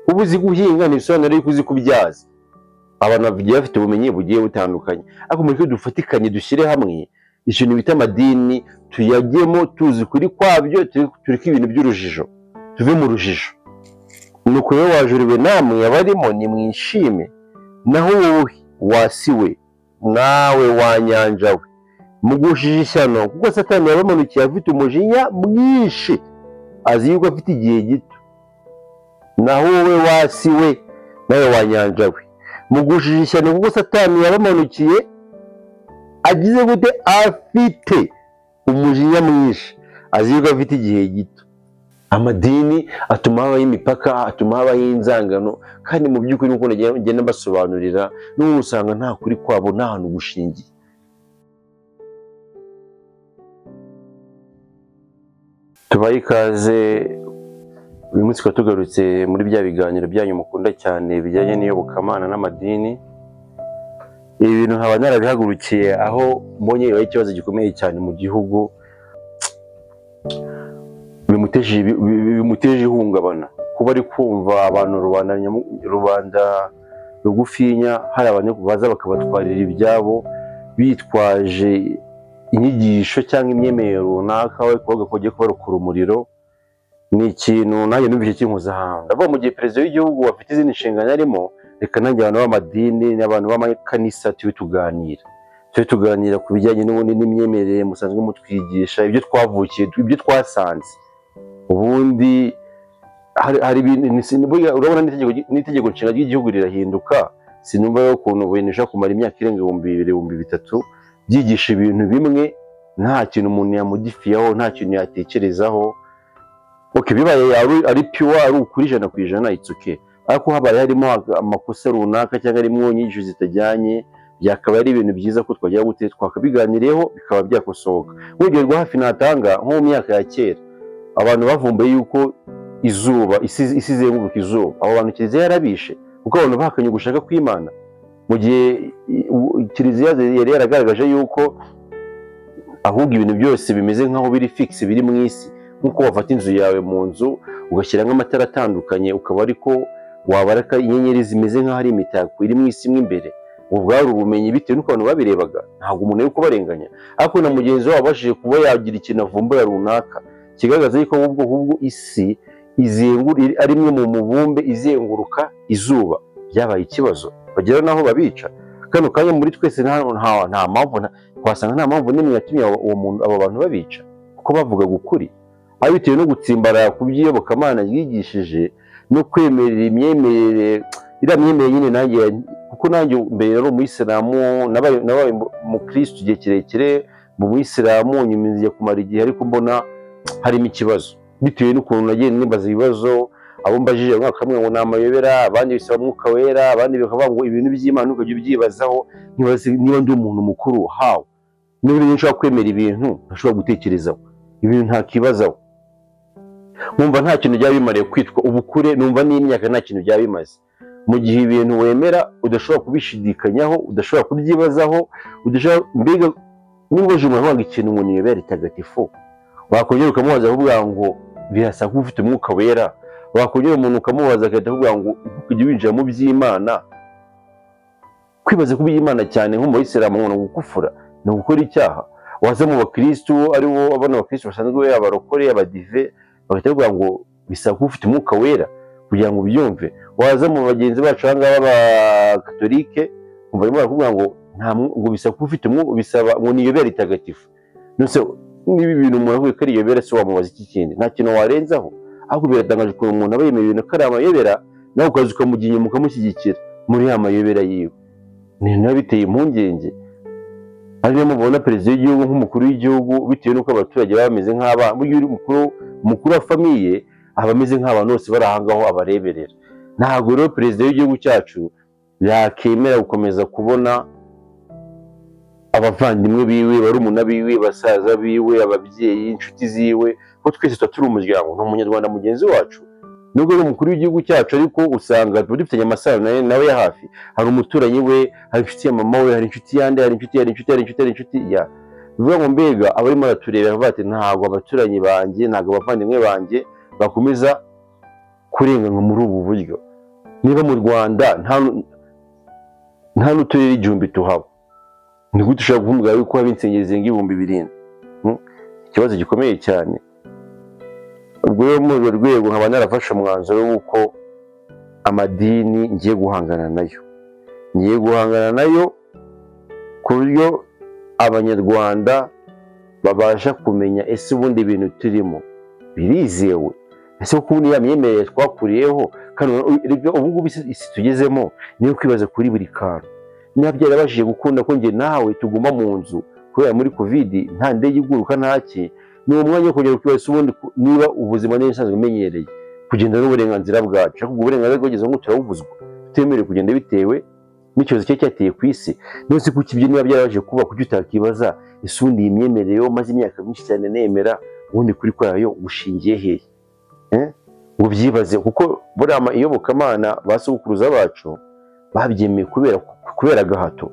uba uzi guhinga ntibisobanura yuko uzi kubyaza. Abantu bagiye bafite ubumenyi bugiye butandukanye, ariko muri cyo dufatikanye dushyire hamwe ikintu bita amadini tuyajyemo tuzi kuri kwabyo, tureke ibintu by'urujijo, tuve mu rujijo. Nuko rero wajuriwe namwe abarimo nimwishime, naho wowe wasiwe nawe wanyanja we mugushije ishyano, kuko Satani yabamanukiye afite umujinya mwinshi, azi yuko afite igihe gito. Naho wowe wasiwe nawe wanyanja we mugushije ishyano, kuko Satani yabamanukiye agize gute, afite umujinya mwinshi, azi yuko afite igihe gito. Amadini atuma habaho imipaka, atuma habaho inzangano, kandi mu by'ukuri nk'uko ngenda mbasobanurira n'ubu usanga nta kuri kwabo, nta hantu gushingiye. Tubaye ikaze uyu munsi tukaba tugarutse muri bya biganiro byanyu mukunda cyane bijyanye n'iyobokamana n'amadini. Ibi bintu nkaba narabihagurukiye aho mbonye ikibazo gikomeye cyane mu gihugu, bimuteje ihungabana, kuba ari kumva abantu rubanda rugufinya hari abantu baza bakabatwarira ibyabo bitwaje inyigisho cyangwa imyemerere runaka, we kuvuga ko ugiye kubarukura umuriro. Ni ikintu nanjye numvise kinkoza ahantu. Ndavuga mu gihe perezida w'igihugu afite izindi nshingano arimo, reka nanjye abantu b'amadini n'abantu b'amakanisa tube tuganira ku bijyanye n'ubundi n'imyemerere musanzwe mutwigisha, ibyo twavukiye, ibyo twasanze. Ubundi hari ibintu urabona n'itegeko nshinga ry'igihugu rirahinduka, sinumva yo ukuntu ibintu bishobora kumara imyaka irenga 2000-2003 byigisha ibintu bimwe, nta kintu umuntu yamudifiyaho, nta kintu yatekerezaho. Bibaye ari pure, ari ukuri 100%, it's okay. Ariko habaye harimo amakosa runaka cyangwa harimo inyigisho zitajyanye, byakaba ari ibintu byiza ko twajya gute twakabiganireho bikaba byakosoka. Urugero rwa hafi natanga, nko mu myaka ya kera abantu bavumbuye yuko izuba isi izenguruka izuba, abo bantu Kiliziya yarabishe kuko abantu bahakanye gushaka kw'Imana, mu gihe Kiliziya yari yaragaragaje yuko ahubwo ibintu byose bimeze nkaho biri fixe, biri mu isi. Nkuko wafata inzu yawe mu nzu ugashyira nk'amatara atandukanye, ukaba ariko wabaraka inyenyeri zimeze nkaho ari imitako iri mu isi mo imbere. Ubwari ubumenyi bitewe n'uko abantu babirebaga, ntabwo umuntu ari kubarenganya. Ariko na mugenzi wabo abashije kuba yagira ikintu avumbuye runaka kigaragaza yuko ahubwo isi ari imwe mu mubumbe izenguruka izuba, byabaye ikibazo bagera naho babica. Kano kanya muri twese nta mpamvu, twasanga nta mpamvu n'imwe yatumye abo bantu babica, kuko bavugaga ukuri. Ari bitewe no gutsimbara ku by'iyobokamana ryigishije no kwemerera imyemerere, iriya myemerere nyine nanjye, kuko nanjye mbere yari umuyisilamu, nabaye mu Kristo igihe kirekire mu Buyisilamu, nyuma ngiye kumara igihe ariko mbona harimo ikibazo bitewe n'ukuntu nagiye nimbaza ibibazo. Abo mbajije mwaka kamwe ngo namayobera, abandi bisaba Mwuka Wera, abandi bakavuga ngo ibintu by'Imana ukajya ubyibazaho. Niba ndi umuntu mukuru, hawo niba nshobora kwemera ibintu ntashobora gutekerezaho, ibintu ntakibazaho. Numva nta kintu byaba bimariye kwitwa ubukure, numva n'imyaka nta kintu byaba bimaze, mu gihe ibintu wemera udashobora kubishidikanyaho, udashobora kubyibazaho, mbega niba uje umuntu avuga ikintu ngo niyobera itagatifu, wakongera ukamubaza kuvuga ngo birasa nk'ufite Umwuka Wera, wakongera umuntu ukamubaza agahita kuvuga ngo ukujya winjira mu by'Imana. Kwibaza ku by'Imana cyane nko mu Bayisilamu ngo gukufura ni ugukora icyaha. Waza mu Bakristo, ari bo abana Bakristo basanzwe, abarokore, abadive, bagahita bavuga ngo bisa nk'ufite Umwuka Wera, kugira ngo ubyumve. Waza mu bagenzi bacu aha ngaha b'Abakatolike, barimo baravuga ngo bisa nk'ufite bisaba ngo niyobera itagatifu. Niba ibintu umuntu avuga ko ari iyobera, se wamubaza iki kindi? Nta kintu warenzaho. Ahubwo biratangaje ukuntu umuntu aba yemera ibintu ko ari amayobera, nawe ukaza ukamujya inyuma ukamushyigikira muri ya mayobera yiwe. Ni ibintu biteye impungenge. Ari niyo mubona perezida w'igihugu nk'umukuru w'igihugu, bitewe n'uko abaturage baba bameze nk'abana. Burya uri umukuru wa famiye aba ameze nk'abantu bose bari aha ngaho abareberera. Ntabwo rero perezida w'igihugu cyacu yakemera gukomeza kubona abavandimwe biwe, barumuna biwe, basaza biwe, ababyeyi, inshuti ziwe, ko twese tuba turi umuryango, ni umunyarwanda mugenzi wacu. Nubwo ari umukuru w'igihugu cyacu, ariko usanga dufitanye amasano nawe ya hafi. Hari umuturanyi we, hari inshuti ya mama we, hari inshuti yandi, hari inshuti ya bivuga ngo mbega abarimo baratureba bati ntabwo abaturanyi banjye, ntabwo abavandimwe banjye bakomeza kurenganywa muri ubu buryo. Niba mu Rwanda nta n'uturere igihumbi tuhaba, ni gute ushobora kuvuga yuko haba insengero zirenga ibihumbi 7? Ikibazo gikomeye cyane. Ubwo rero muri urwo rwego nkaba narafashe umwanzuro w'uko amadini ngiye guhangana nayo ku buryo abanyarwanda babasha kumenya ese ubundi ibintu turimo birizewe, ese kuko niya myemerere twakuriyeho kandi ubu ngubu isi tugezemo niyo kwibaza kuri buri kantu. Niba byarabashije gukunda ko njye nawe tuguma mu nzu kubera muri covid nta ndege iguruka ntaki, ni umwanya wo kongera kwibaza ubundi niba ubuzima n'isanzwe umenyereye kugenda n'uburenganzira bwacu, ariko uburenganzira bwageze ngo turabuvuzwa tutemerewe kugenda bitewe n'icyorezo cye cyateye ku isi. Nose kuko ibyo niba byaraje kuba kuki utakibaza ese ubundi iyi myemerere yo maze imyaka myinshi cyane nemera ubundi kuri kwayo gushingiye hehe? Ngo byibaze kuko buriya iyobokamana basokuruza bacu babyemeye kubera agahato.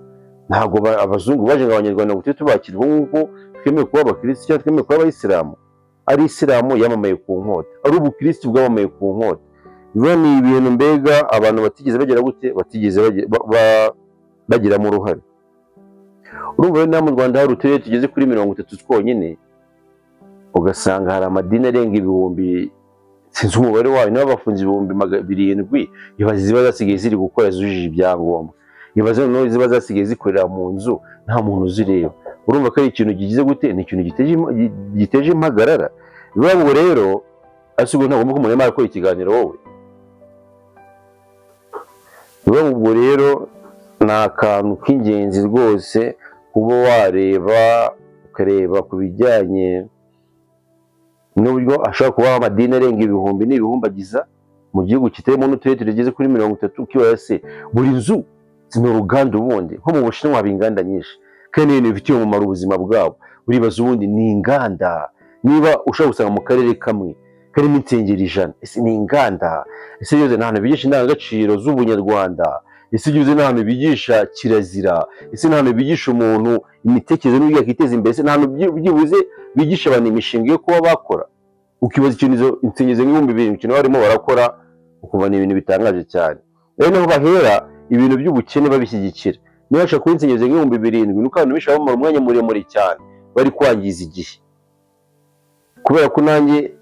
Ntabwo abazungu baje ngo abanyarwanda ngo tubakire nk'uko twemeye kuba abakristo cyangwa twemeye kuba abayisilamu. Ari isilamu yamamaye ku nkota, ari ubukristo bwamamaye ku nkota. Biba ni ibintu mbega abantu batigeze bagera gute, batigeze bagiramo uruhare. Urumva rero mu Rwanda hari uturere tugeze kuri 30 twonyine, ugasanga hari amadini arenga ibihumbi, sinzi umubare wayo, niba bafunze ibihumbi 700, ibaze ziba zasigaye ziri gukora zujuje ibyangombwa, ibaze noneho ziba zasigaye zikorera mu nzu nta muntu uzireba. Urumva ko ari ikintu gigize gute, ni ikintu giteje impagarara. Biba ngo rero asubwo ntagomba kumenya mara ko ikiganiro wowe. Biba ngo rero na kantu k'ingenzi rwose kuba wareba ukareba ku bijyanye n'uburyo ashaka kuba amadini arenga ibihumbi n'ibihumbagiza mu gihugu kitarimo n'uturere tugeze kuri 30, ukibaza se buri nzu zino uruganda ubundi nko mu Bushinwa haba inganda nyinshi kandi ibintu bifitiye umumaro ubuzima bwabo. Uribaza ubundi ni inganda, niba ushaka gusanga mu karere kamwe karimo insengero 100, ese ni inganda? Ese yoze n'ahantu bigisha indangagaciro z'ubunyarwanda? Ese yoze n'ahantu bigisha kirazira? Ese n'ahantu bigisha umuntu imitekerereze n'uburyo yakiteza imbere? Ese n'ahantu byibuze bigisha abantu imishinga yo kuba bakora? Ukibaza ikintu izo insengero nk'ibihumbi 2 ikintu barimo barakora, ukuva ni ibintu bitangaje cyane. Rero niho bahera ibintu by'ubukene babishyigikira. Niba bashaka kuba insengero nk'ibihumbi 7 nuko abantu bishaka bamara umwanya muremure cyane bari kwangiza igihe. Kubera ko nanjye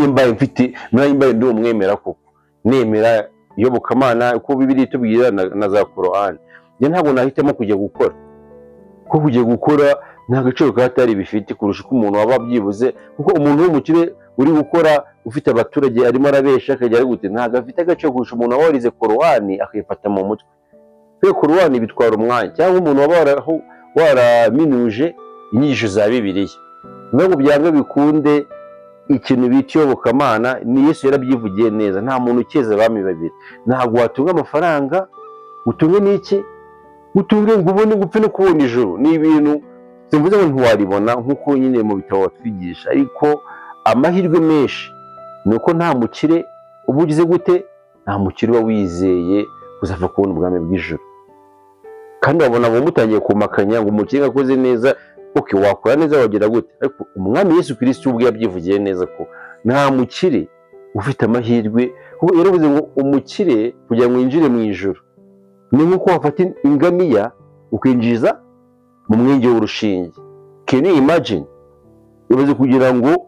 mbaye ndi umwemera koko, nemera iyobokamana uko Bibiliya itubwira na za Korani. Njye ntabwo nahitamo kujya gukora, ko kujya gukora nta gaciro katari bifite kurusha uko umuntu waba byibuze, kuko umuntu w'umukire uri gukora ufite abaturage arimo arabesha akajya ari gute, ntabwo afite agaciro kurusha umuntu warize Korani akayifata mu mutwe. Kuri Korani bitwara umwanya, cyangwa umuntu waba waraminuje inyigisho za Bibiliya. Nubwo byanga bikunde ikintu bita iyobokamana ni Yesu yarabyivugiye neza, nta muntu ukeza abami babiri. Ntabwo watunga amafaranga utunge n'iki, utunge ngo ubone gupfe no kubona ijuru. Ni ibintu simvuze ngo ntiwaribona nk'uko nyine mu bitabo batwigisha, ariko amahirwe menshi ni uko nta mukire uba ugize gute, nta mukire uba wizeye kuzava kubona ubwami bw'ijuru. Kandi wabona ngo mutangiye kumakanya ngo umukire akoze neza, wakora neza wagira gute, ariko umwami Yesu Kristo ubwe yabyivugiye neza ko nta mukire ufite amahirwe. Kuko yaravuze ngo umukire kugira ngo yinjire mu ijuru ni nk'uko wafata ingamiya ukinjiza mu mwenge w'urushinge. Can you imagine? Yavuze kugira ngo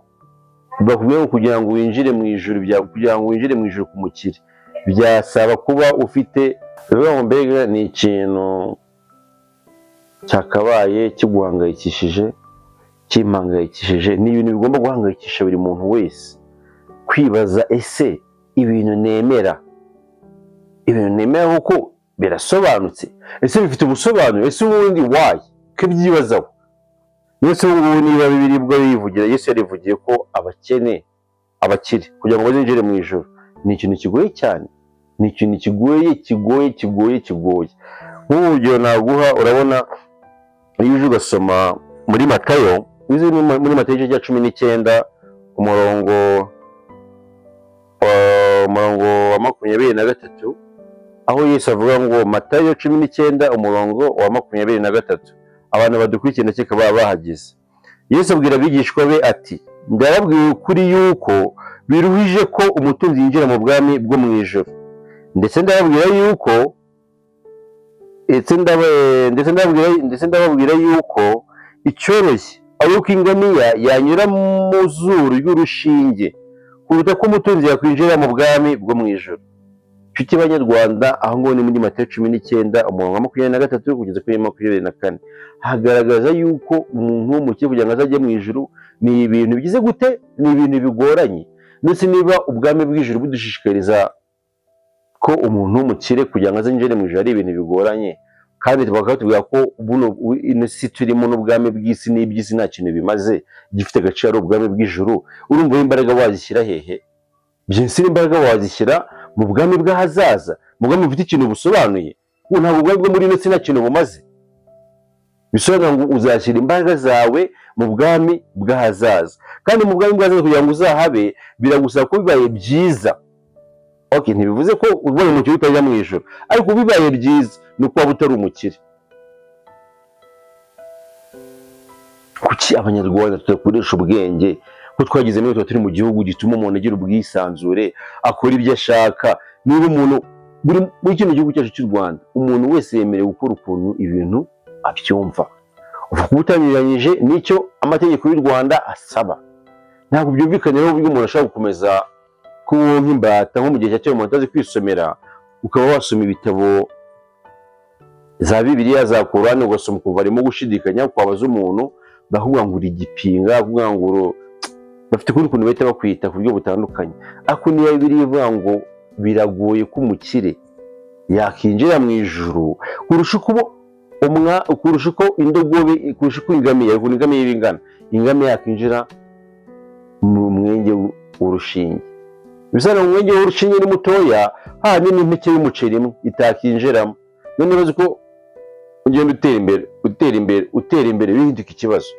bakubwiye kugira ngo winjire mu ijuru, kugira ngo winjire mu ijuru ku mukire byasaba kuba ufite. Rero mbega ni ikintu cyakabaye kiguhangayikishije, kimpangayikishije. Ni ibintu bigomba guhangayikisha buri muntu wese, kwibaza ese ibintu nemera kuko birasobanutse, ese bifite ubusobanuro, ese ubundi wayi kibyibazaho. Yesu ubu niba Bibiliya bwo yivugira, Yesu yarivugiye ko abakire kugira ngo bazinjire mu ijuru ni ikintu kigoye cyane, ni ikintu kigoye. Nk'uburyo naguha, urabona iyo uje ugasoma muri Matayo, muri Matayo igice cya 19 umurongo wa 23, aho Yesu avuga ngo, Matayo 19 umurongo wa 23, abantu badukurikiye ndetse baba bahageze. Yesu abwira abigishwa be ati, ndababwiye kuri yuko biruhije ko umutunzi yinjira mu bwami bwo mu ijoro, ndetse ndababwira yuko icyoroshye ari uko ingamiya yanyura mu zuru ry'urushinge kuruta ko umutunzi yakwinjira mu bwami bwo mu ijoro. Nshuti banyarwanda, aho ngaho ni muri Matayo 19 umurongo wa 23 kugeza kuri 24 hagaragaza yuko umuntu w'umukire kugira ngo azajye mu ijuru ni ibintu bigize gute, ni ibintu bigoranye. Ndetse niba ubwami bw'ijuru budushishikariza ko umuntu w'umukire kugira ngo azinjire mu ijuru ari ibintu bigoranye, kandi bakatubwira ko ino si turimo n'ubwami bw'isi n'iby'isi nta kintu bimaze, gifite agaciro ari ubwami bw'ijuru, urumva imbaraga wazishyira hehe? Byinshi imbaraga wazishyira mu bwami bw'ahazaza, mu bwami bufite ikintu busobanuye. Ntabwo ubwami bwo muri ino si nta kintu bumaze. Bisobanura ngo uzashyira imbaraga zawe mu bwami bw'ahazaza, kandi mu bwami bw'ahazaza kugira ngo uzahabe biragusaba ko bibaye byiza. Ntibivuze ko ubonye umukire utajya mu ijoro, ariko bibaye byiza ni uko waba utari umukire. Kuki abanyarwanda tudakoresha ubwenge ko twagize neza, turi mu gihugu gituma umuntu agira ubwisanzure akora ibyo ashaka? Niba umuntu muri kino gihugu cyacu cy'u Rwanda umuntu wese yemerewe gukora ukuntu ibintu abyumva, uvuga ubutanyuranyije n'icyo amategeko y'u Rwanda asaba. Ntabwo byumvikana rero uburyo umuntu ashobora gukomeza kuba nk'imbata nko mu gihe cya kera umuntu atazi kwisomera, ukaba wasoma ibitabo za Bibiliya za Korani ugasoma ukumva arimo gushidikanya, kwabaza umuntu bavuga ngo uri igipinga, bavuga ngo bafite kuri ukuntu bahita bakwita ku buryo butandukanye. Ariko niyo Bibiliya ivuga ngo biragoye ko umukire yakinjira mu ijuru kurusha uko indogobe, kurusha uko ingamiya y'ibingana, ingamiya yakinjira mu mwenge w'urushinge. Bisana mu mwenge w'urushinge ni mutoya, hanyuma n'impeke y'umuceri imwe itakinjiramo. None bazi ko ugenda utera imbere bihinduka ikibazo.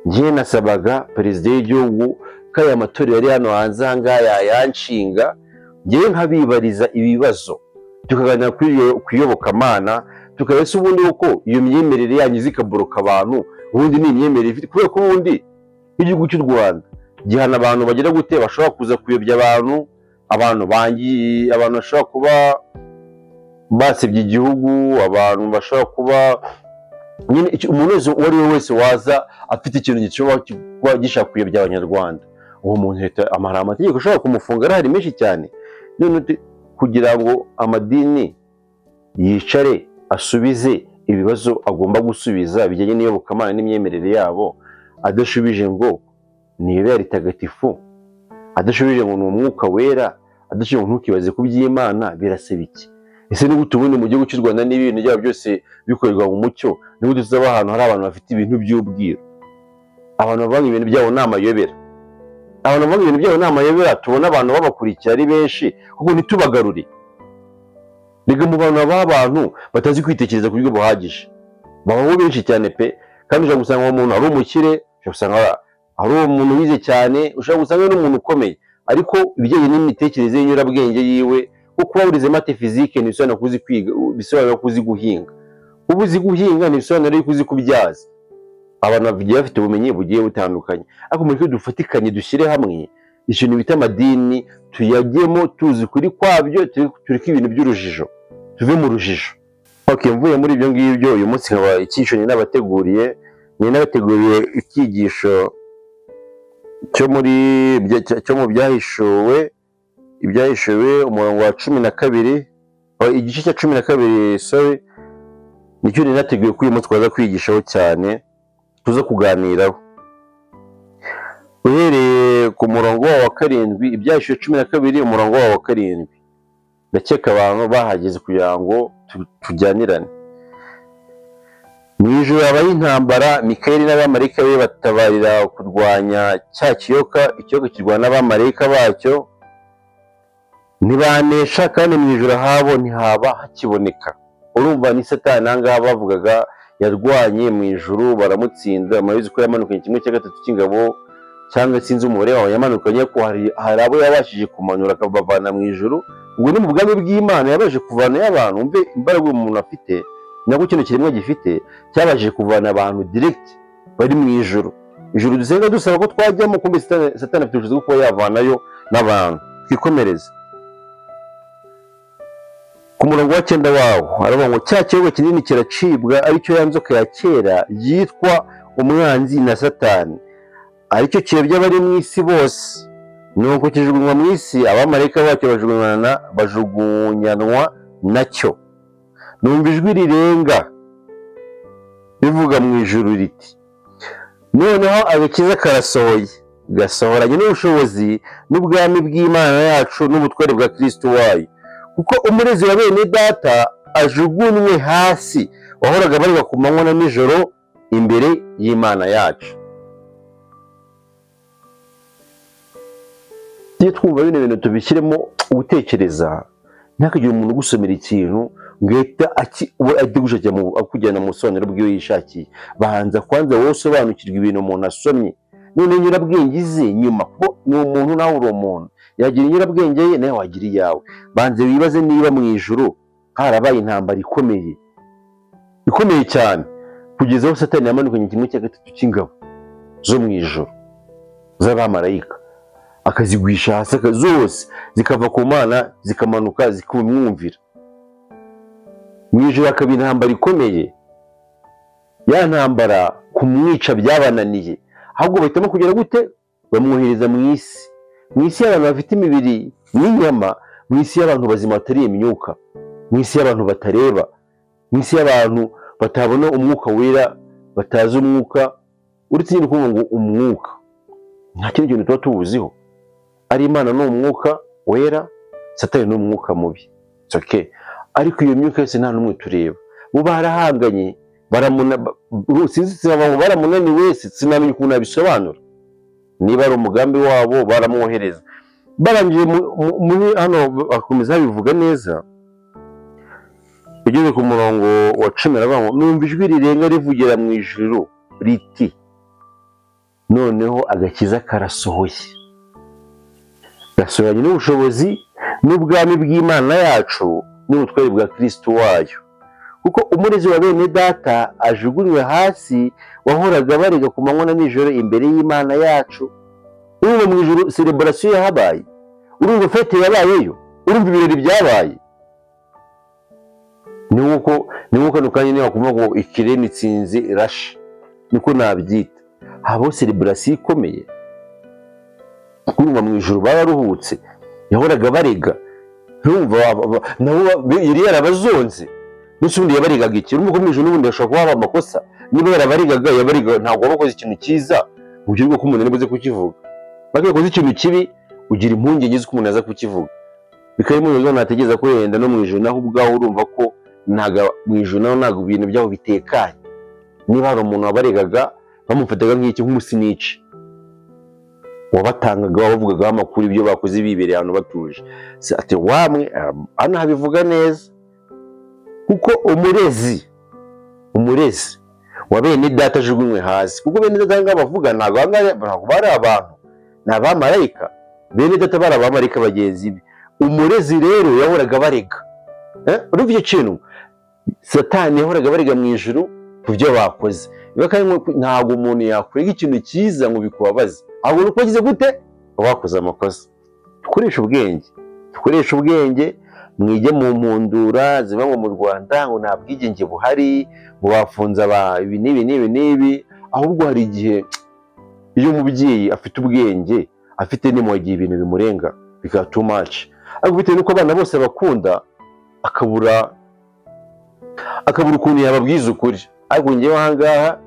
Njye nasabaga perezida w'igihugu ko aya matorero yari hano hanze aha ngaha yanshinga, njyewe nkabibariza ibibazo, tukaganira ku iyobokamana, tukabese ubundi uko iyo myemerere yanyu zikaboroka abantu, ubundi ni imyemerere ifite, kubera ko ubundi igihugu cy'u Rwanda gihana abantu bagira gute, bashobora kuza kuyobya abantu bashobora kuba basebye igihugu, abantu bashobora kuba nyine umuntu wese uwo ari we wese waza afite ikintu gishobora kuba gishaka kuyobya abanyarwanda, uwo muntu leta amara amategeko ashobora kumufunga arahari menshi cyane. None kugira ngo amadini yicare asubize ibibazo agomba gusubiza bijyanye n'iyobokamana n'imyemerere yabo, adashubije ngo ni ibere ritagatifu, adashubije ngo ni umwuka wera, adashubije ngo ntukibaze ku by'Imana, birasaba iki? Ese ni gute ubundi mu gihugu cy'u Rwanda n'ibintu byabo byose bikorerwa mu mucyo, ni gute tuzaba ahantu hari abantu bafite ibintu by'ubwiru, abantu bavuga ibintu byabo ni amayobera, tubona abantu babakurikira ari benshi, kuko ntitubagarure. Rega mu bantu b'abantu batazi kwitekereza ku buryo buhagije, babaho benshi cyane pe, kandi ushobora gusanga umuntu ari umukire, ushobora gusanga ari umuntu wize cyane, ushobora gusanga ari umuntu ukomeye, ariko ibijyanye n'imitekerereze y'inyurabwenge yiwe, kuko kuba urize mate fizike ntibisobanura kuzi kwiga, bisobanura kuzi guhinga. Uba uzi guhinga ntibisobanura kuzi kubyaza. Abantu bagiye bafite ubumenyi bugiye butandukanye, ariko muri cyo dufatikanye dushyire hamwe ikintu bita amadini, tuyagemo tuzi kuri kwabyo, tureke ibintu by'urujijo, tuve mu rujijo. Mvuye muri ibyo ngibyo, uyu munsi nkaba icyigisho nabateguriye icyigisho cyo mu ibyahishuwe umurongo wa 12, igice cya 12, nicyo ninateguye ko uyu munsi twaza kwigishaho cyane, tuza kuganiraho uhereye ku murongo wa 7, ibyahishuwe 12 umurongo wa 7. Ndakeka abantu bahageze kugira ngo tujyanirane. Mu ijuru habaho intambara, Mikayeli n'abamarayika be batabarira kurwanya cya kiyoka, ikiyoka kirwana n'abamarayika bacyo, ntibanesha, kandi mu ijuru habo ntihaba hakiboneka. Urumva ni Satani ahangaha bavugaga yarwanye mu ijuru, baramutsinda. Murabizi ko yamanukanye 1/3 cy'ingabo, cyangwa sinzi umubare wawe yamanukanye, ko hari abo yabashije kumanura akabavana mu ijuru. Ubwo ni mu bwami bw'Imana yabaje kuvana abantu, umve imbaraga umuntu afite, nako kino kiremwa gifite, cyabashije kuvana abantu direct bari mu ijuru. ijuru dusenga dusaba ko twajyamo, kumbe satani afite ubushobozi bwo kuba yavanayo n'abantu. Twikomereze ku murongo wa 9 wawo, aravuga ngo cya kirego kinini kiracibwa, aricyo ya nzoka ya kera yitwa umwanzi na Satani, aricyo kiyobya abari mu isi bose. Nuko kijugunywa mu isi, abamarayika bacyo bajugunyanwa nacyo. Numva ijwi rirenga rivuga mu ijuru riti, noneho agakiza karasohoye, gasohoranye n'ubushobozi n'ubwami bw'Imana yacu n'ubutware bwa Kristo wayo, kuko umurezi wa bene data ajugunywe hasi, wahoraga bari ku manywa na nijoro imbere y'Imana yacu. Iyo twumva bino bintu tubishyiremo ugutekereza, ntihakagire umuntu ugusomera ikintu ngo ahite akujyana mu busobanuro bw'iyo yishakiye. Banza kwanza wowe usobanukirwa ibintu umuntu asomye, none nyurabwenge ize nyuma, kuko ni umuntu nawe uri umuntu, yagira nyurabwenge ye nawe wagira iyawe. Banze wibaze niba mu ijuru harabaye intambara ikomeye cyane, kugeza aho Satani yamanukanye 1/3 cy'ingabo zo mu ijuru z'abamarayika, akazigwisha hasi zose, zikava ku Mana zikamanuka zikumwumvira. Mu ijuru hakaba intambara ikomeye, ya ntambara kumwica byabananiye, ahubwo bahitamo kugera gute? Bamwohereza mu isi y'abantu bafite imibiri n'inyama, mu isi y'abantu bazima batari imyuka, mu isi y'abantu batareba, mu isi y'abantu batabona umwuka wera, batazi umwuka, uretse nyine kuvuga ngo umwuka nta kindi kintu tuba tuwuziho. Ari Imana ni umwuka wera, Satani ni umwuka mubi. It's okay. Ariko iyo myuka yose nta n'umwe tureba. Bo barahanganye, baramunani wese, sinamenye ukuntu nabisobanura. Niba ari umugambi wabo baramwohereza. Barangiye muri hano bakomeza bivuga neza. Ugeze ku murongo wa 10 aravuga ngo numva ijwi rirenga rivugira mu ijuru riti, noneho agakiza karasohoye, gasohoranye n'ubushobozi n'ubwami bw'Imana yacu n'ubutware bwa Kristo wayo, kuko umurezi wa bene data ajugunywe hasi, wahoraga barega ku manywa na nijoro imbere y'Imana yacu. Urumva mu ijuru celebration yahabaye, urumva fete yabayeyo, urumva ibirori byabaye. Nuko nukanye niba kuvuga ngo ikireni itsinze rasha, niko nabyita. Habo celebration ikomeye. Urumva mu ijuru bararuhutse, yahoraga barega. Urumva yari yarabazonze, n'usundi yabaregaga iki? Urumva ko mu ijuru n'ubundi ashobora kuba haba amakosa. Niba yabarigaga ntabwo bakoze ikintu cyiza, uburyo bwo kumuntu nibuze kukivuga. Bakoze ikintu kibi, ugira impungenge z'uko umuntu aza kukivuga. Bikari mu bizo nategeza ko yenda no mu ijuru naho ubwaho urumva ko ntaga mu ijuru naho ntago ibintu byabo bitekanye. Niba hari umuntu wabaregaga bamufataga nk'iki, nk'umusinici, wabatangaga bavugaga amakuru ibyo bakoze bibereye hano batuje. Ati wamwe hano habivuga neza, kuko umurezi wa bene data ajugunywe hasi. Kuko bene data ngaho bavuga ntago bari abantu, ni abamarayika. Bene data bari abamarayika bagenzi be. Umurezi rero yahoraga barega. Urumva icyo kintu Satani yahoraga barega mu ijuru ku byo bakoze. Ntabwo umuntu yakurega ikintu cyiza ngo bikubabaze, ahubwo uko wagize gute wakoze amakosa. Dukoresha ubwenge, mwige mu mpundura ziba mu Rwanda ngo nta bwigenge buhari, ngo bafunze ibi n'ibi. Ahubwo hari igihe iyo umubyeyi afite ubwenge, afite n'impuhwe, ibintu bimurenga bikaba too much, ariko bitewe n'uko abana bose bakunda, akabura ukuntu yababwiza ukuri. Ariko ngewe ahangaha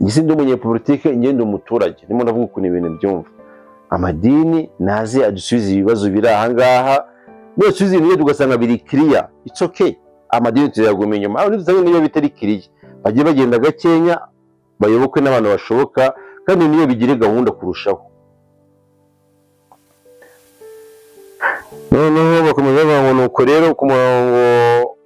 ngisi ndi umunyepolitike, ngende umuturage, ndimo ndavuga ukuntu ibintu byumva. Amadini naze adusubiza ibibazo biri ahangaha, niyo subiza ibintu tugasanga biri clear, it's okay. Amadini tuyaguma inyuma, aho nizanye niyo bitari clear, bagiye bagenda gakenya, bayobokwe n'abantu bashoboka, kandi niyo bigire gahunda kurushaho. Noneho bakomeza bavuga ngo nuko rero ku murongo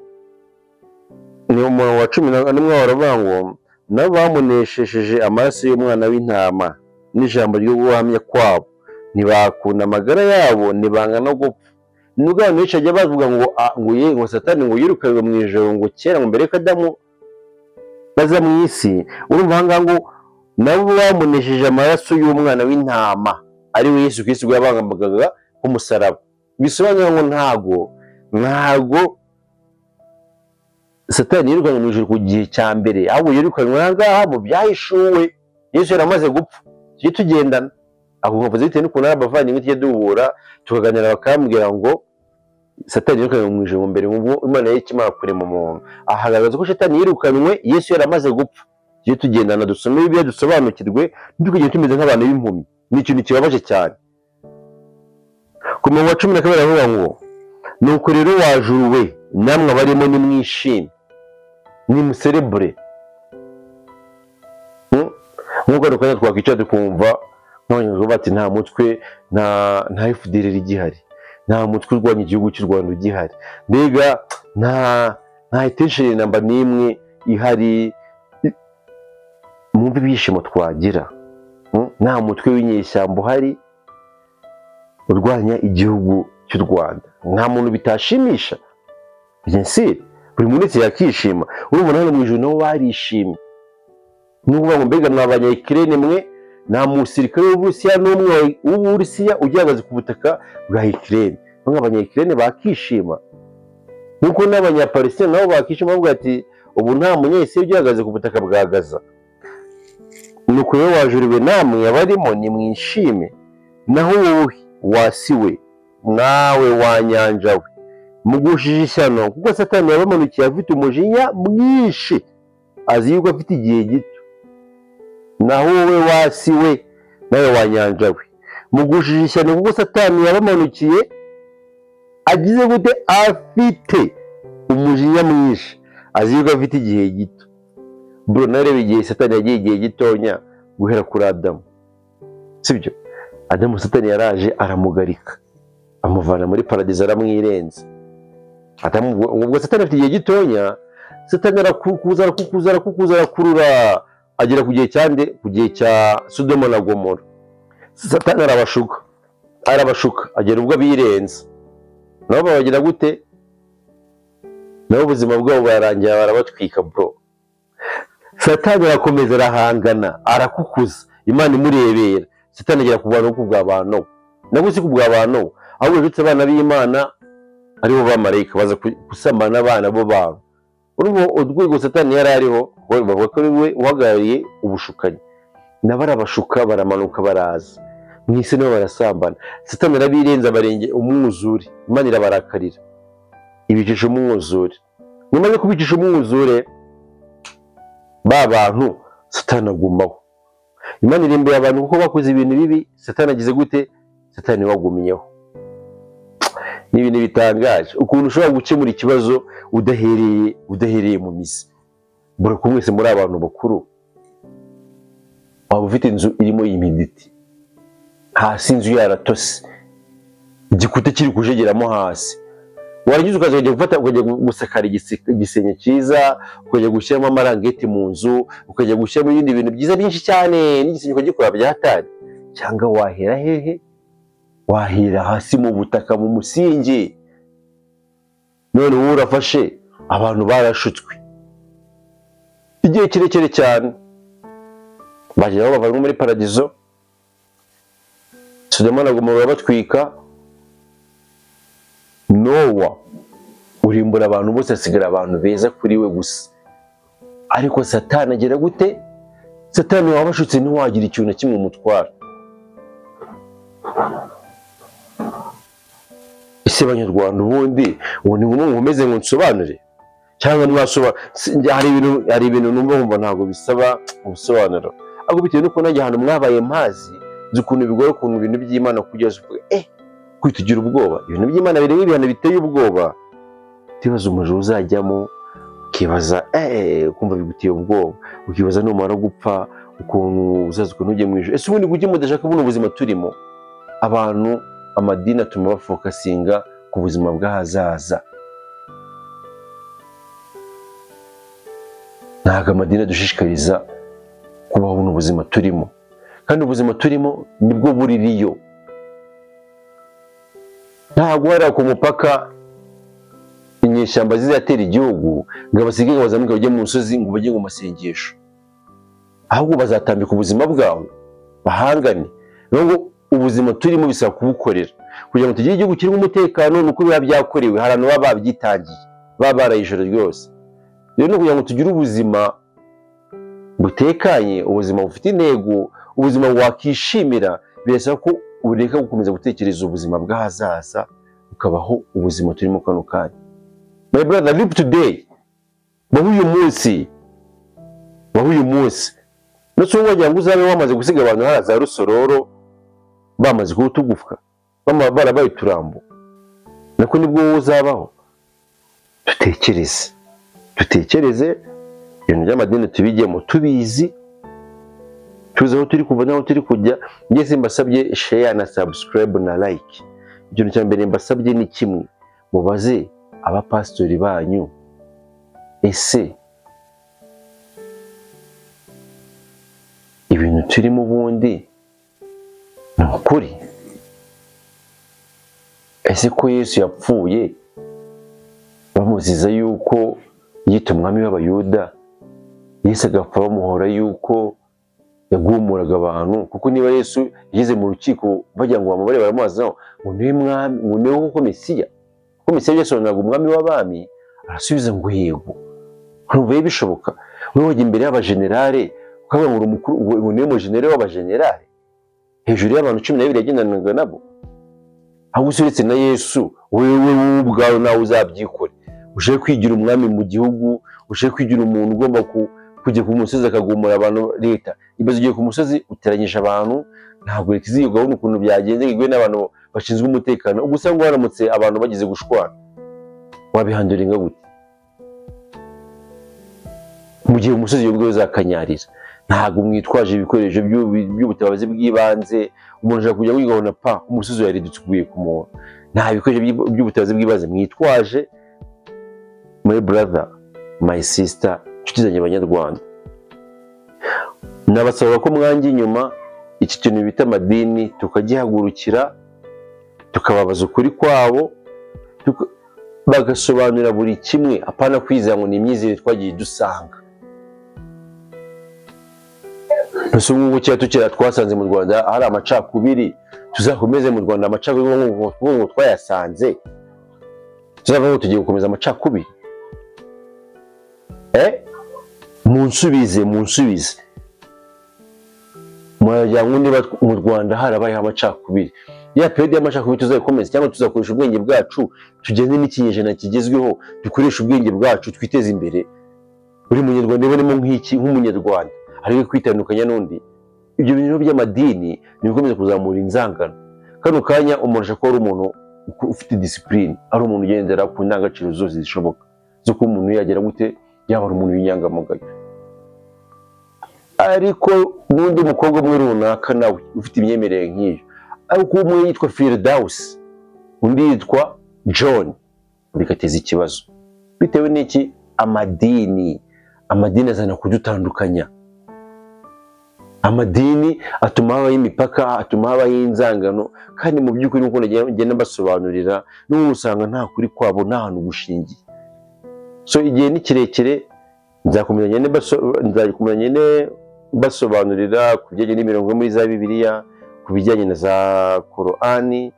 ni umurongo wa 11 baravuga ngo nabo bamuneshejeje amaraso y'umwana w'intama n'ijambo ryo guhamya kwabo, ntibakunda amagara yabo, ntibanga no gupfa. Nubwo abantu benshi bajya bavuga ngo Satani ngo yirukanwe mu ijoro ngo kera ngo mbere ko Adamu baza mu isi. Urumva ahangaha nabo bamunesheje amaraso y'umwana w'intama ari we Yesu Kristo yabangamaga k'umusaraba. Bisobanura ngo ntago Satani yirukanwe mu ijuru ku gihe cya mbere, ahubwo yirukanwe ngaha mu byahishuwe. Yesu yaramaze gupfa, tujye tugendana akuvuze bitewe n'ukuntu ari abavandimwe tujye duhura tukaganira, bakambwira ngo Satani yirukanwe mu ijuru mbere ngo Imana y'ikimara kurema umuntu. Ahagaragaza ko Satani yirukanwe Yesu yaramaze gupfa. Tujye tugendana dusome Bibiliya dusobanukirwe, ntukagende tumeze nk'abantu b'impumyi. Ni ikintu kibabaje cyane. Ku murongo wa 12 aravuga ngo nuko rero wajuru we namwe abarimo nimwishime nimuserebure. Nk'uko rukanya twakwicara tukumva nk'abanyagihugu bati nta mutwe nta FDL igihari, nta mutwe urwanya igihugu cy'u Rwanda ugihari, mbega nta intention namba n'imwe ihari. Mwumve ibyishimo twagira, nta mutwe w'inyeshyamba uhari urwanya igihugu cy'u Rwanda. Nta muntu bitashimisha, buri muntu wese yakishima. Urumva hano mu ijuru nabo barishimye. N'uvuga ngo mbega mwabanya Ukraine mwe, nta musirikare w'Uburusiya n'umwe w'Uburusiya ugihagaze ku butaka bwa Ukraine. Abanya Ukraine bakishima, nuko n'abanyapalestina nabo bakishima bavuga ati ubu nta munyesiri ugihagaze ku butaka bwa Gaza. Nuko rero wajuriwe namwe abarimo nimwishime, naho wowe wasiwe nawe wanyanja we mugushije ishyano, kuko Satani yabamanukiye afite umujinya mwinshi, azi yuko afite igihe gito. Naho wowe wasiwe nawe wanyanja we mugushije ishyano, kuko Satani yabamanukiye agize gute? Afite umujinya mwinshi, azi yuko afite igihe gito. Bro, narebe igihe Satani yagiye igihe gitonya guhera kuri Adamu, sibyo? Adamu Satani yaraje aramugarika, amuvana muri paradizo, aramwirenza. Ubwo Satani afite igihe gitonya, Satani arakukuza arakurura, agera ku gihe cya Sodoma na Gomora. Satani arabashuka agera ubwo birenza, nabo babagira gute? Nabo ubuzima bwabo bararangira, barabatwika bro. Satani arakomeza arahangana, arakukuza, Imana imurebera. Satani agera ku bantu bw'abantu, nabwo si ku bw'abantu, ahubwo ndetse abana b'Imana aribo bamarayika baza gusambana n'abana bo bantu. Urumva urwego Satani yari ariho, bavuga ko ari we uhagarariye ubushukanyi. Nabo arabashuka, baramanuka baraza mu isi, nabo barasambana. Satani arabirenza, barenge umwuzure, Imana irabarakarira, ibicisha umwuzure. Nyuma yo kubicisha umwuzure, ba bantu Satani agumaho. Imana irembeye abantu kuko bakoze ibintu bibi, Satani agize gute? Satani wagumiyeho. Ni ibintu bitangaje ukuntu ushobora gukemura ikibazo udahereye mu mizi. Buri kumwese muri abantu bakuru, waba ufite inzu irimo imiditi, hasi inzu yaratose, igikuta kiri kujegeramo hasi, warangiza ukajya gufata, ukajya gusakara igisenge cyiza, ukajya gushyiramo amarangeti mu nzu, ukajya gushyiramo ibindi bintu byiza byinshi cyane, n'igisenge ukagikora byatari. Cyangwa wahera hehe? Wahera hasi mu butaka, mu musingi. None wowe urafashe, abantu barashutswe igihe kirekire cyane, bagera aho bava muri paradizo, Sodoma na Gomora batwika, Nowa urimbura abantu bose, hasigara abantu beza kuri we gusa. Ariko Satani agera gute? Satani wabashutse ntiwagira ikintu na kimwe umutwara. Ese Banyarwanda ubundi ubu ni ngombwa umeze ngo nsobanure cyangwa hari ibintu numva ntabwo bisaba ubusobanuro, ahubwo bitewe n'uko najya ahantu mwabaye mazi, nzi ukuntu bigoye ukuntu ibintu by'Imana kugeza uvuga kwitugira ubwoba. Ibintu by'Imana bireba ibintu biteye ubwoba, utibaza umujuru uzajyamo, ukibaza kumva bigutiye ubwoba, ukibaza numara gupfa ukuntu uzaza ukuntu ujye mu ijuru. Ese ubundi kuki mudashaka kubona ubuzima turimo? Abantu amadini atuma bafokasinga ku buzima bw'ahazaza. Ntabwo amadini adushishikariza kubaho buno ubuzima turimo, kandi ubuzima turimo nibwo buririyo. Ntabwo hari ku mupaka inyeshyamba zizatera igihugu ngo abasige ngo bazamuke bajye mu musozi ngo bajye mu masengesho. ahubwo bazatambika ubuzima bwawe bahangane. Nubwo ubuzima turimo bisaba kubukorera kugira ngo tugire igihugu kirimo umutekano, nuko biba byakorewe, hari abantu baba babyitangiye, baba baraye ijoro ryose. Rero kugira ngo tugire ubuzima butekanye, ubuzima bufite intego, ubuzima wakishimira, birasaba ko ureka gukomeza gutekereza ubuzima bw'ahazaza, ukabaho ubuzima turimo kano kanya. My brother, live today. Baho uyu munsi, baho uyu munsi. Nose wagira ngo uzabe wamaze gusiga abantu haraza rusororo, bamaze kutugufuka, barabaye uturambo, nako nibwo uzabaho. Dutekereze ibintu by'amadini tubijyemo tubizi, tuzi aho turi kuva n'aho turi kujya. Ngeze mbasabye share na subscribe na like. Ikintu cya mbere mbasabye ni kimwe, mubaze abapastori banyu, ese ibintu turimo ubundi ni ukuri? Ese ko Yesu yapfuye bamuziza yuko yita umwami w'abayuda, Yesu agapfa bamuhora yuko yagumuraga abantu? Kuko niba Yesu yageze mu rukiko bagira ngo bamubare baramubaza ngo niwe mwami, ngo niwe koko Mesiya, ko Mesiya yasobanuraga umwami w'abami, arasubiza ngo yego. Ntuvuye bishoboka wowe wajya imbere y'abajenerale ukavuga ngo umukuru, ngo niwe mujenerale w'abajenerale hejuru y'abantu 12 yagendanaga nabo? Ahubwo uretse na Yesu, wewe ubwawe nawe uzabyikore, uje kwigira umwami mu gihugu, uje kwigira umuntu ugomba kujya ku musozi akagumura abantu. Leta ibaze ugiye ku musozi uteranyije abantu, ntabwo leta izi gahunda ukuntu byagenze, igwe n'abantu bashinzwe umutekano, gusa ngo baramutse abantu bagize gushwana, wabihanduringa gute? Mu gihe umusozi yobwe uzakanyarira, ntabwo mwitwaje ibikoresho by'ubutabazi bw'ibanze, umuntu ashaka kujya kwigabona pa umusozi yaridutse uguye ku muntu, nta bikoresho by'ubutabazi bw'ibanze mwitwaje. My brother, my sister, inshuti zanjye Abanyarwanda, nabasaba ko mwanjye inyuma iki kintu bita amadini tukagihagurukira, tukababaza ukuri kwabo, bagasobanura buri kimwe, apana kwizera ngo ni imyizerere twagiye dusanga. Nusubwo tukira twasanze mu Rwanda hari amacakubiri, tuzakomeze mu Rwanda amacakubiri ngo twayasanze, tuzavuga ngo tugiye gukomeza amacakubiri? Munsubize mwagira ngo niba mu Rwanda harabayeho amacakubiri, ya periode y'amacakubiri tuzayikomeza, cyangwa tuzakoresha ubwenge bwacu tugende n'ikinyejana kigezweho, dukoresha ubwenge bwacu twiteze imbere, buri munyarwanda ibonemo nk'umunyarwanda, ariko kwitandukanya n'undi. Ibyo bintu by'amadini nibikomeza kuzamura inzangano. Kano kanya umuntu ashaka ari umuntu ufite discipline, ari umuntu ugendera ku ndangagaciro zose zishoboka zo ko umuntu yagera gute, yaba ari umuntu w'inyangamugayo. Ariko n'undi mukobwa umwe runaka nawe ufite imyemerere nk'iyo, ariko umwe yitwa Firdaus, undi yitwa John, bigateza ikibazo. Bitewe n'iki? Amadini azana kudutandukanya. Amadini atuma habaho imipaka, atuma habaho inzangano, kandi mu by'ukuri nuko ngenda mbasobanurira n'ubu usanga nta kuri kwabo, nta hantu gushingiye. So igihe ni kirekire, nzakomeza nyine basobanurira ku bijyanye n'imirongo muri za Bibiliya, ku bijyanye na za Korani,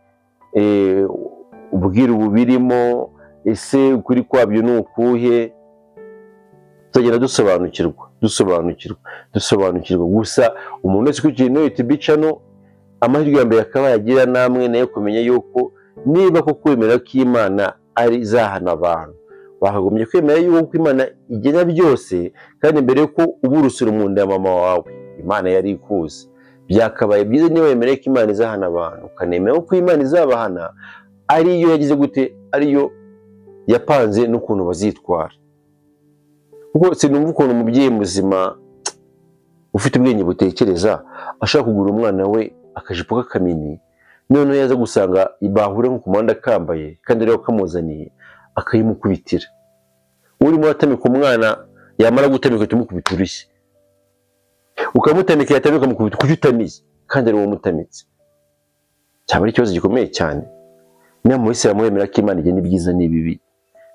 ubwiru bubirimo, ese ukuri kwabyo ni ukuhe, tugenda dusobanukirwa. Gusa umuntu wese kuri no YouTube channel, amahirwe ya mbere akaba yagira namwe nayo kumenya yuko niba ko kwemera ko Imana ari zahana abantu, bakagombye kwemera yuko Imana igena byose, kandi mbere yuko uba urusura mu nda ya mama wawe Imana yari ikuzi. Byakabaye byiza niba wemera ko Imana izahana abantu, ukanemera ko Imana izabahana ariyo yagize gute, ariyo yapanze n'ukuntu bazitwara. Kuko sinumva ukuntu umubyeyi muzima ufite ubwenge butekereza ashaka kugura umwana we akajipo k'akamini, none yaza gusanga bahura nko ku muhanda kambaye kandi rero kamuzaniye akayimukubitira. Urimo atamika umwana, yamara gutamika tumukubita urushyi, ukamutamika yatamika mukubita kuko utamize kandi ari wowe mutamitse. Cyaba ari ikibazo gikomeye cyane. Niba mu Isilamu wemera ko Imana igena ibyiza n'ibibi,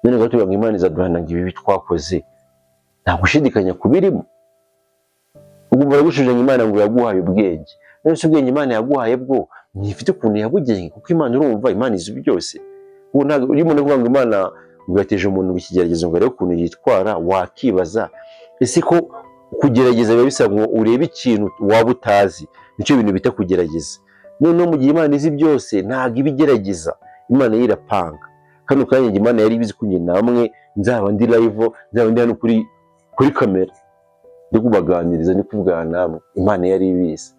none ngo tuvuga ngo Imana izaduhana ngo ibibi twakoze, nta gushidikanya kubirimo. ubwo baragushujanya Imana ngo yaguhaye ubwenge. None se ubwenge Imana yaguhaye bwo ntifite ukuntu yabugenye, kuko Imana urumva Imana izi byose. Ubu ntabwo urimo no kuvuga ngo Imana ngo yateje umuntu mu kigeragezo ngo arebe ukuntu yitwara, wakibaza ese ko kugerageza biba bisaba ngo urebe ikintu waba utazi, nicyo bintu bita kugerageza. Noneho mu gihe Imana izi byose ntabwo ibigerageza, Imana yirapanga. Kano kanya Imana yari ibizi ko njye namwe nzaba ndi live, nzaba ndi hano kuri kamera ndi kubaganiriza, ndi kuvugana namwe. Imana yari ibizi.